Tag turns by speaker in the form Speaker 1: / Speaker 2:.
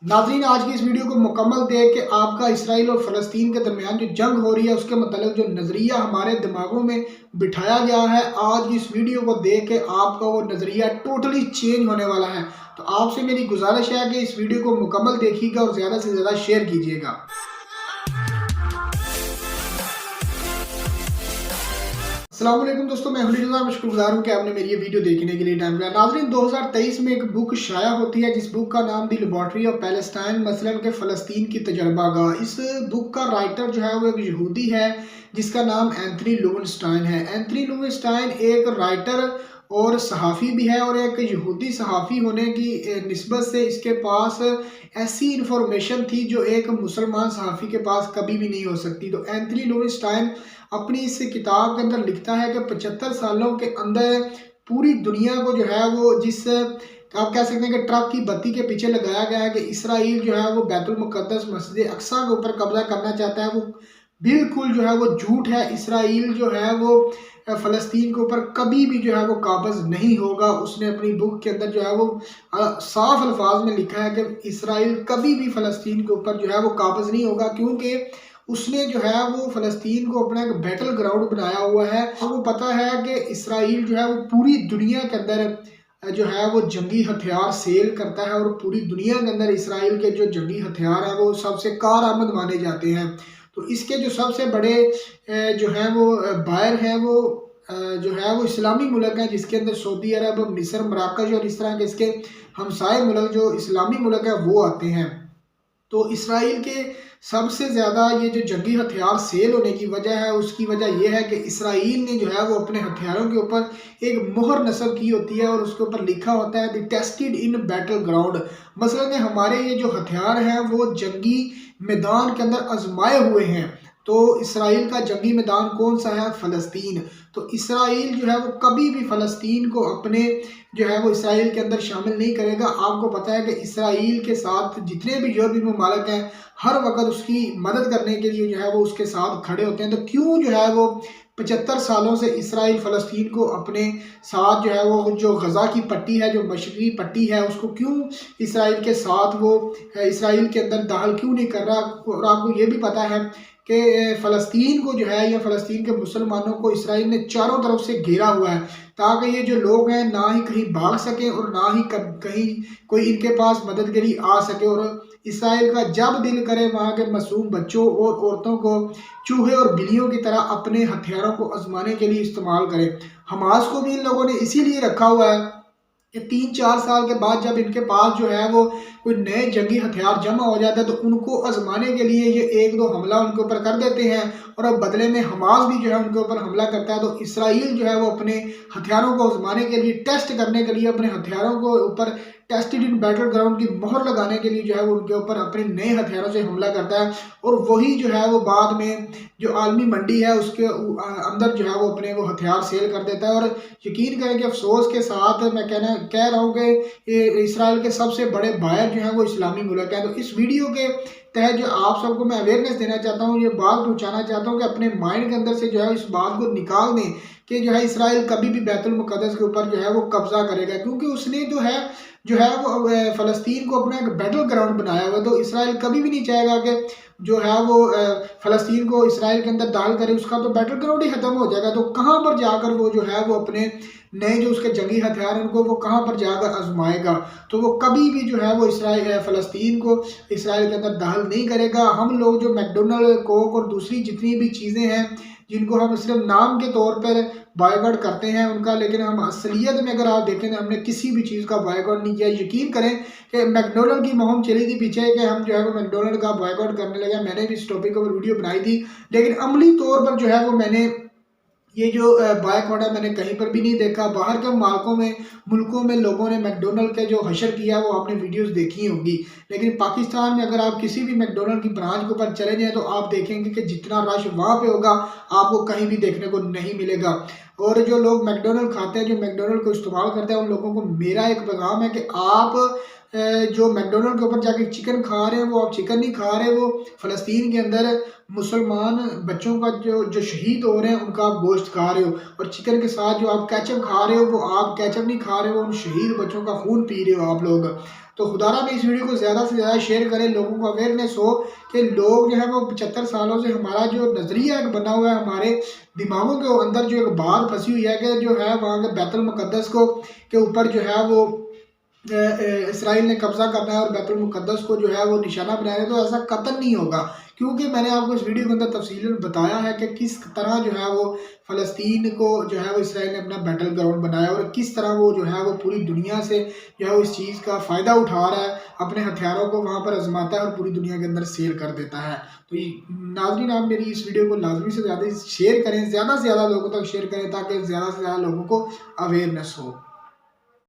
Speaker 1: नाज़रीन, आज की इस वीडियो को मुकम्मल देख के आपका इसराइल और फ़लस्तीन के दरमियान जो जंग हो रही है उसके मतलब जो नज़रिया हमारे दिमागों में बिठाया गया है, आज की इस वीडियो को देख के आपका वो नज़रिया टोटली चेंज होने वाला है। तो आपसे मेरी गुजारिश है कि इस वीडियो को मुकम्मल देखिएगा और ज़्यादा से ज़्यादा शेयर कीजिएगा। अस्सलाम वालेकुम दोस्तों, मैं हूं शुक्रगुजार हूं कि आपने मेरी ये वीडियो देखने के लिए टाइम दिया। नाज़रीन, 2023 में एक बुक शाया होती है जिस बुक का नाम दी लेबॉर्ट्री ऑफ पैलेस्टाइन, मसलन के फ़लस्तीन की तजर्बागाह। इस बुक का राइटर जो है वो एक यहूदी है जिसका नाम एंथनी लुवेनस्टाइन है। एंथनी लुवेनस्टाइन एक राइटर और सहाफ़ी भी है और एक यहूदी सहाफ़ी होने की निस्बत से इसके पास ऐसी इंफॉर्मेशन थी जो एक मुसलमान सहाफ़ी के पास कभी भी नहीं हो सकती। तो एंथनी लुवेनस्टाइन अपनी इस किताब के अंदर लिखता है कि 75 सालों के अंदर पूरी दुनिया को जो है वो जिस आप कह सकते हैं कि ट्रक की बत्ती के पीछे लगाया गया है कि इसराइल जो है वो बैतुल मुक़द्दस मस्जिद अक्सा के ऊपर कब्जा करना चाहता है, वो बिल्कुल जो है वो झूठ है। इसराइल जो है वो फ़लस्तीन के ऊपर कभी भी जो है वो काबज़ नहीं होगा। उसने अपनी बुक के अंदर जो है वो साफ अल्फाज में लिखा है कि इसराइल कभी भी फ़लस्तीन के ऊपर जो है वो काबज़ नहीं होगा, क्योंकि उसने जो है वो फ़लस्तीन को अपना एक बैटल ग्राउंड बनाया हुआ है। और वो पता है कि इसराइल जो है वो पूरी दुनिया के अंदर जो है वो जंगी हथियार सेल करता है और पूरी दुनिया के अंदर इसराइल के जो जंगी हथियार हैं वो सबसे कारआमद माने जाते हैं। तो इसके जो सबसे बड़े जो हैं वो बायर हैं वो जो है वो इस्लामी मुल्क हैं, जिसके अंदर सऊदी अरब, मिस्र, मराकश और इस तरह के इसके हमसाए मुल्क जो इस्लामी मुल्क हैं वो आते हैं। तो इसराइल के सबसे ज़्यादा ये जो जंगी हथियार सेल होने की वजह है, उसकी वजह ये है कि इसराइल ने जो है वो अपने हथियारों के ऊपर एक मोहर नस्ब की होती है और उसके ऊपर लिखा होता है the tested in battle ground. मसलन हमारे ये जो हथियार हैं वो जंगी मैदान के अंदर आजमाए हुए हैं। तो इसराइल का जंगी मैदान कौन सा है? फ़लस्तीन। तो इसराइल जो है वो कभी भी फ़लस्तीन को अपने जो है वो इसराइल के अंदर शामिल नहीं करेगा। आपको पता है कि इसराइल के साथ जितने भी यूरोपीय ममालिक हैं हर वक्त उसकी मदद करने के लिए जो है वो उसके साथ खड़े होते हैं। तो क्यों जो है वो 75 सालों से इसराइल फ़लस्तीन को अपने साथ जो है वो जो गज़ा की पट्टी है, जो मशरक़ी पट्टी है, उसको क्यों इसराइल के साथ वो इसराइल के अंदर दाखिल क्यों नहीं कर रहा? और आपको ये भी पता है कि फ़लस्तीन को जो है या फ़लस्तीन के मुसलमानों को इसराइल ने चारों तरफ से घेरा हुआ है ताकि ये जो लोग हैं ना ही कहीं भाग सकें और ना ही कहीं कोई इनके पास मदद के लिए आ सके। और इसराइल का जब दिल करे वहाँ के मासूम बच्चों और औरतों को चूहे और बिल्लियों की तरह अपने हथियारों को आजमाने के लिए इस्तेमाल करें। हमास को भी इन लोगों ने इसीलिए रखा हुआ है कि 3-4 साल के बाद जब इनके पास जो है वो कोई नए जंगी हथियार जमा हो जाता है तो उनको आजमाने के लिए ये 1-2 हमला उनके ऊपर कर देते हैं और अब बदले में हमास भी जो है उनके ऊपर हमला करता है। तो इसराइल जो है वो अपने हथियारों को आजमाने के लिए, टेस्ट करने के लिए, अपने हथियारों को ऊपर टेस्टेड इन बैटल ग्राउंड की मोहर लगाने के लिए जो है वो उनके ऊपर अपने नए हथियारों से हमला करता है। और वही जो है वो बाद में जो आलमी मंडी है उसके अंदर जो है वो अपने वो हथियार सेल कर देता है। और यकीन करें कि अफसोस के साथ मैं कह रहा हूँ कि इसराइल के सबसे बड़े बायर जो हैं वो इस्लामी मुल्क हैं। तो इस वीडियो के तहत जो आप सबको मैं अवेयरनेस देना चाहता हूँ, ये बात पहुँचाना चाहता हूँ कि अपने माइंड के अंदर से जो है इस बात को निकाल दें कि जो है इसराइल कभी भी बैतुल मुक़द्दस के ऊपर जो है वो कब्जा करेगा, क्योंकि उसने जो है वो फ़लस्तीन को अपना एक बैटल ग्राउंड बनाया हुआ है। तो इसराइल कभी भी नहीं चाहेगा कि जो है वो फ़लस्तीन को इसराइल के अंदर दाखिल करे, उसका तो बैटल ग्राउंड ही ख़त्म हो जाएगा। तो कहाँ पर जाकर वो जो है वो अपने नए जो उसके जंगी हथियार हैं उनको वो कहाँ पर जाकर आजमाएगा? तो वो कभी भी जो है वो इसराइल फ़लस्तीन को इसराइल के अंदर दाखिल नहीं करेगा। हम लोग जो मैकडोनल्ड, कोक और दूसरी जितनी भी चीज़ें हैं जिनको हम सिर्फ नाम के तौर पर बॉयकॉट करते हैं उनका, लेकिन हम असलियत में अगर आप देखें तो हमने किसी भी चीज़ का बॉयकॉट नहीं किया। यकीन करें कि मैकडोनल्ड की मुहिम चली थी पीछे कि हम जो है वो मैकडोनल्ड का बॉयकॉट करने लगे। मैंने भी इस टॉपिक पर वीडियो बनाई थी, लेकिन अमली तौर पर जो है वो मैंने ये जो बॉयकॉट है मैंने कहीं पर भी नहीं देखा। बाहर के मुल्कों में लोगों ने मैकडोनल्ड के जो हशर किया वो आपने वीडियोस देखी होंगी, लेकिन पाकिस्तान में अगर आप किसी भी मैकडोनल्ड की ब्रांच के ऊपर चले जाएं तो आप देखेंगे कि जितना रश वहाँ पे होगा आपको कहीं भी देखने को नहीं मिलेगा। और जो लोग मैकडोनल्ड खाते हैं, जो मैकडोनल्ड को इस्तेमाल करते हैं, उन लोगों को मेरा एक पैगाम है कि आप जो मैकडोनल्ड के ऊपर जाके चिकन खा रहे हैं वो आप चिकन नहीं खा रहे, वो फ़लस्तीन के अंदर मुसलमान बच्चों का जो शहीद हो रहे हैं उनका आप गोश्त खा रहे हो। और चिकन के साथ जो आप केचप खा रहे हो वो आप केचप नहीं खा रहे हो, उन शहीद बच्चों का खून पी रहे हो आप लोग। तो खुदारा में इस वीडियो को ज़्यादा से ज़्यादा शेयर करें, लोगों को अवेयरनेस हो कि लोग जो है वो 75 सालों से हमारा जो नज़रिया एक बना हुआ है, हमारे दिमागों के अंदर जो एक बात फंसी हुई है कि जो है वहाँ के बैतुल मुक़द्दस को के ऊपर जो है वो इसराइल ने कब्जा करना है और बैतुल मुक़द्दस को जो है वो निशाना बनाया है। तो ऐसा कतई नहीं होगा, क्योंकि मैंने आपको इस वीडियो के अंदर तफसीलन बताया है कि किस तरह जो है वो फ़लस्तीन को जो है वो इसराइल ने अपना बैटल ग्राउंड बनाया और किस तरह वो जो है वो पूरी दुनिया से जो है वो इस चीज़ का फ़ायदा उठा रहा है, अपने हथियारों को वहाँ पर आजमाता है और पूरी दुनिया के अंदर शेयर कर देता है। तो नाज़रीन, आप मेरी इस वीडियो को लाजमी से ज़्यादा शेयर करें, ज़्यादा से ज़्यादा लोगों तक शेयर करें ताकि ज़्यादा से ज़्यादा लोगों को अवेयरनेस हो।